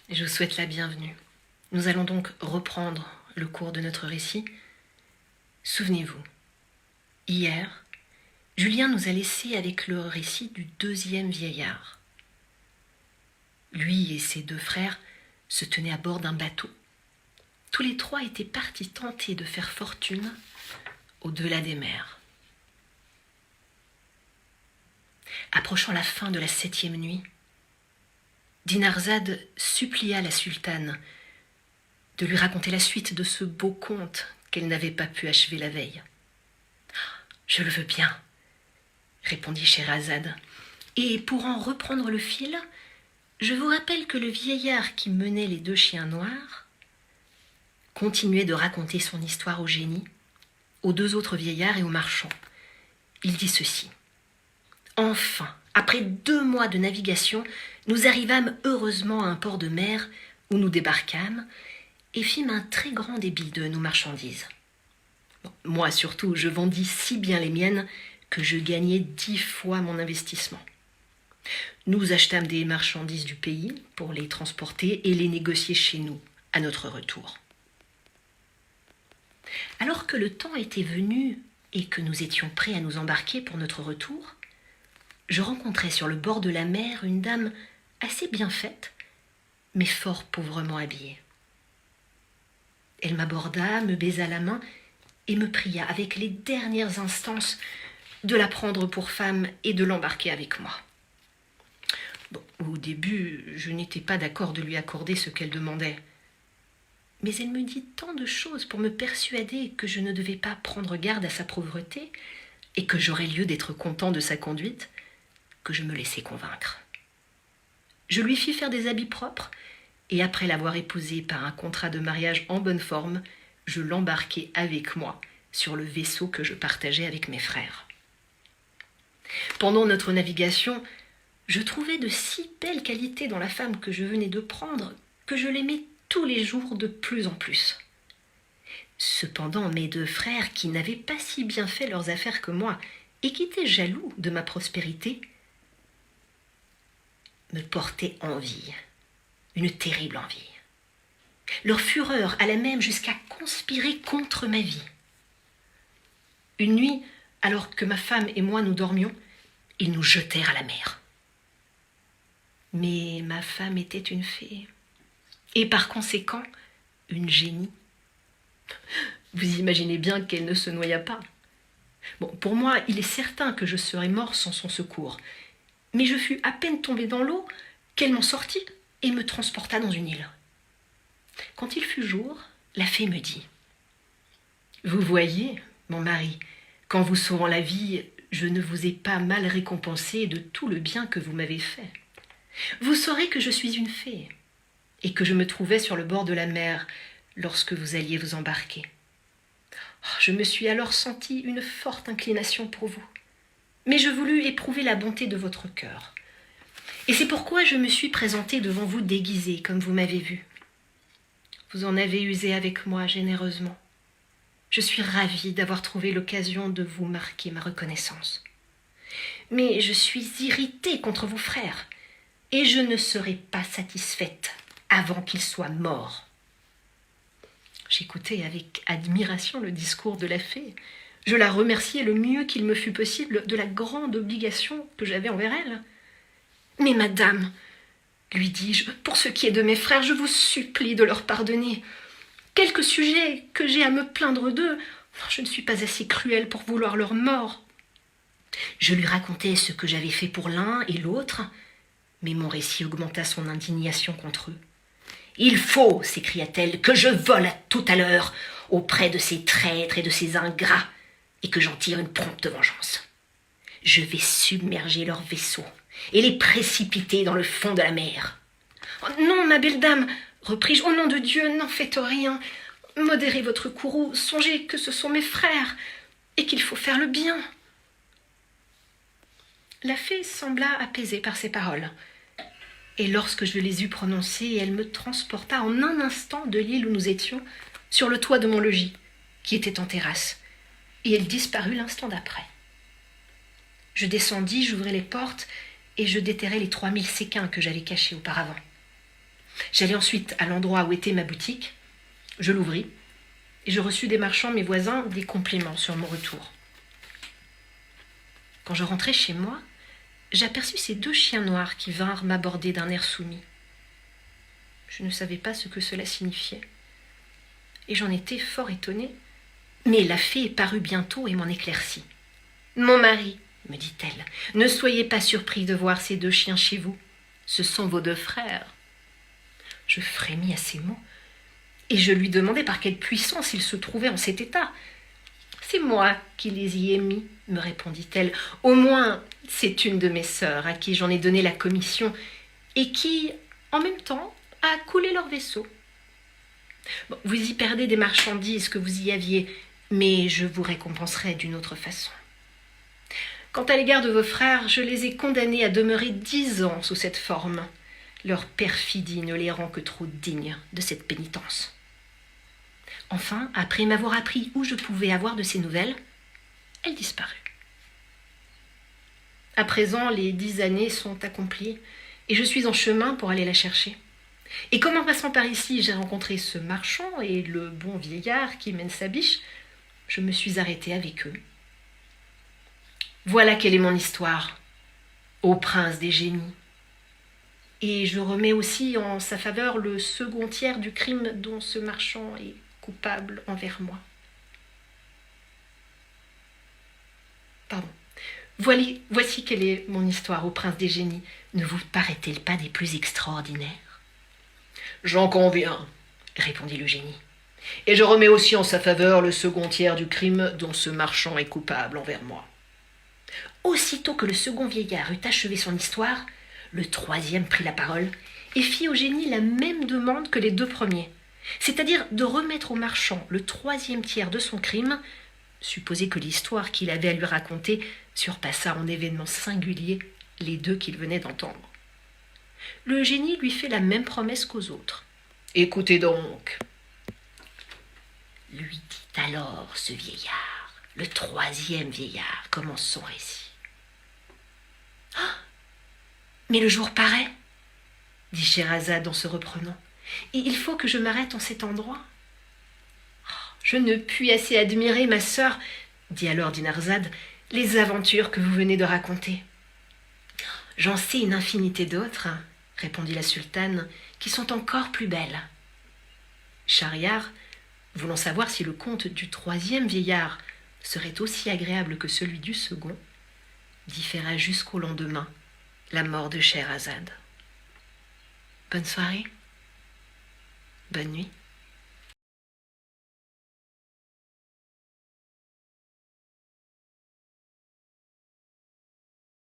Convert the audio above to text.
Je vous souhaite la bienvenue. Nous allons donc reprendre le cours de notre récit. Souvenez-vous, hier, Julien nous a laissés avec le récit du deuxième vieillard. Lui et ses deux frères se tenaient à bord d'un bateau. Tous les trois étaient partis tenter de faire fortune au-delà des mers. Approchant la fin de la 7e nuit, Dinarzade supplia la sultane de lui raconter la suite de ce beau conte qu'elle n'avait pas pu achever la veille. « Je le veux bien, » répondit Scheherazade. « Et pour en reprendre le fil, je vous rappelle que le vieillard qui menait les deux chiens noirs continuait de raconter son histoire au génie, aux deux autres vieillards et aux marchands. Il dit ceci. « Enfin, après 2 mois de navigation, nous arrivâmes heureusement à un port de mer où nous débarquâmes et fîmes un très grand débit de nos marchandises. Moi surtout, je vendis si bien les miennes que je gagnai 10 fois mon investissement. Nous achetâmes des marchandises du pays pour les transporter et les négocier chez nous à notre retour. Alors que le temps était venu et que nous étions prêts à nous embarquer pour notre retour, je rencontrai sur le bord de la mer une dame assez bien faite, mais fort pauvrement habillée. Elle m'aborda, me baisa la main et me pria avec les dernières instances de la prendre pour femme et de l'embarquer avec moi. Au début, je n'étais pas d'accord de lui accorder ce qu'elle demandait. Mais elle me dit tant de choses pour me persuader que je ne devais pas prendre garde à sa pauvreté et que j'aurais lieu d'être content de sa conduite, que je me laissai convaincre. Je lui fis faire des habits propres, et après l'avoir épousée par un contrat de mariage en bonne forme, je l'embarquai avec moi sur le vaisseau que je partageais avec mes frères. Pendant notre navigation, je trouvai de si belles qualités dans la femme que je venais de prendre que je l'aimais tous les jours de plus en plus. Cependant, mes 2 frères, qui n'avaient pas si bien fait leurs affaires que moi et qui étaient jaloux de ma prospérité, me portaient envie, une terrible envie. Leur fureur alla même jusqu'à conspirer contre ma vie. Une nuit, alors que ma femme et moi nous dormions, ils nous jetèrent à la mer. Mais ma femme était une fée, et par conséquent, une génie. Vous imaginez bien qu'elle ne se noya pas. Pour moi, il est certain que je serais mort sans son secours, mais je fus à peine tombé dans l'eau qu'elle m'en sortit et me transporta dans une île. Quand il fut jour, la fée me dit « Vous voyez, mon mari, qu'en vous sauvant la vie, je ne vous ai pas mal récompensé de tout le bien que vous m'avez fait. Vous saurez que je suis une fée et que je me trouvais sur le bord de la mer lorsque vous alliez vous embarquer. Je me suis alors senti une forte inclination pour vous, mais je voulus éprouver la bonté de votre cœur. Et c'est pourquoi je me suis présentée devant vous déguisée, comme vous m'avez vue. Vous en avez usé avec moi généreusement. Je suis ravie d'avoir trouvé l'occasion de vous marquer ma reconnaissance. Mais je suis irritée contre vos frères, et je ne serai pas satisfaite avant qu'ils soient morts. » J'écoutai avec admiration le discours de la fée. Je la remerciai le mieux qu'il me fut possible de la grande obligation que j'avais envers elle. « Mais madame, lui dis-je, pour ce qui est de mes frères, je vous supplie de leur pardonner. Quelque sujet que j'ai à me plaindre d'eux, je ne suis pas assez cruelle pour vouloir leur mort. » Je lui racontai ce que j'avais fait pour l'un et l'autre, mais mon récit augmenta son indignation contre eux. « Il faut, s'écria-t-elle, que je vole à toute à l'heure auprès de ces traîtres et de ces ingrats, et que j'en tire une prompte vengeance. Je vais submerger leur vaisseau et les précipiter dans le fond de la mer. »« Oh non, ma belle dame, repris-je, au nom de Dieu, n'en faites rien. Modérez votre courroux, songez que ce sont mes frères et qu'il faut faire le bien. » La fée sembla apaisée par ces paroles. Et lorsque je les eus prononcées, elle me transporta en un instant de l'île où nous étions sur le toit de mon logis, qui était en terrasse, et elle disparut l'instant d'après. Je descendis, j'ouvris les portes et je déterrai les 3000 séquins que j'avais cachés auparavant. J'allai ensuite à l'endroit où était ma boutique, je l'ouvris, et je reçus des marchands, mes voisins, des compliments sur mon retour. Quand je rentrai chez moi, j'aperçus ces 2 chiens noirs qui vinrent m'aborder d'un air soumis. Je ne savais pas ce que cela signifiait, et j'en étais fort étonnée. Mais la fée parut bientôt et m'en éclaircit. « Mon mari, me dit-elle, ne soyez pas surpris de voir ces 2 chiens chez vous. Ce sont vos 2 frères. » Je frémis à ces mots, et je lui demandai par quelle puissance ils se trouvaient en cet état. « C'est moi qui les y ai mis, me répondit-elle. Au moins, c'est une de mes sœurs à qui j'en ai donné la commission, et qui, en même temps, a coulé leur vaisseau. Bon, vous y perdez des marchandises que vous y aviez, mais je vous récompenserai d'une autre façon. Quant à l'égard de vos frères, je les ai condamnés à demeurer 10 ans sous cette forme. Leur perfidie ne les rend que trop dignes de cette pénitence. » Enfin, après m'avoir appris où je pouvais avoir de ces nouvelles, elle disparut. À présent, les 10 années sont accomplies, et je suis en chemin pour aller la chercher. Et comme en passant par ici, j'ai rencontré ce marchand et le bon vieillard qui mène sa biche, je me suis arrêtée avec eux. Voilà quelle est mon histoire, ô prince des génies. Et je remets aussi en sa faveur le 2e tiers du crime dont ce marchand est coupable envers moi. Pardon. Voici quelle est mon histoire, ô prince des génies. Ne vous paraît-elle pas des plus extraordinaires ? J'en conviens, répondit le génie. Et je remets aussi en sa faveur le 2e tiers du crime dont ce marchand est coupable envers moi. Aussitôt que le 2e vieillard eut achevé son histoire, le 3e prit la parole et fit au génie la même demande que les 2 premiers, c'est-à-dire de remettre au marchand le 3e tiers de son crime, supposé que l'histoire qu'il avait à lui raconter surpassa en événements singuliers les 2 qu'il venait d'entendre. Le génie lui fait la même promesse qu'aux autres. « Écoutez donc !» lui dit alors ce vieillard. Le 3e vieillard commence son récit. « Ah ! Mais le jour paraît, dit Scheherazade en se reprenant, et il faut que je m'arrête en cet endroit. Je ne puis assez admirer, ma sœur, dit alors Dinarzade, les aventures que vous venez de raconter. J'en sais une infinité d'autres, répondit la sultane, qui sont encore plus belles. Schahriar, voulant savoir si le conte du 3e vieillard serait aussi agréable que celui du 2nd, différa jusqu'au lendemain la mort de Scheherazade. Bonne soirée, bonne nuit.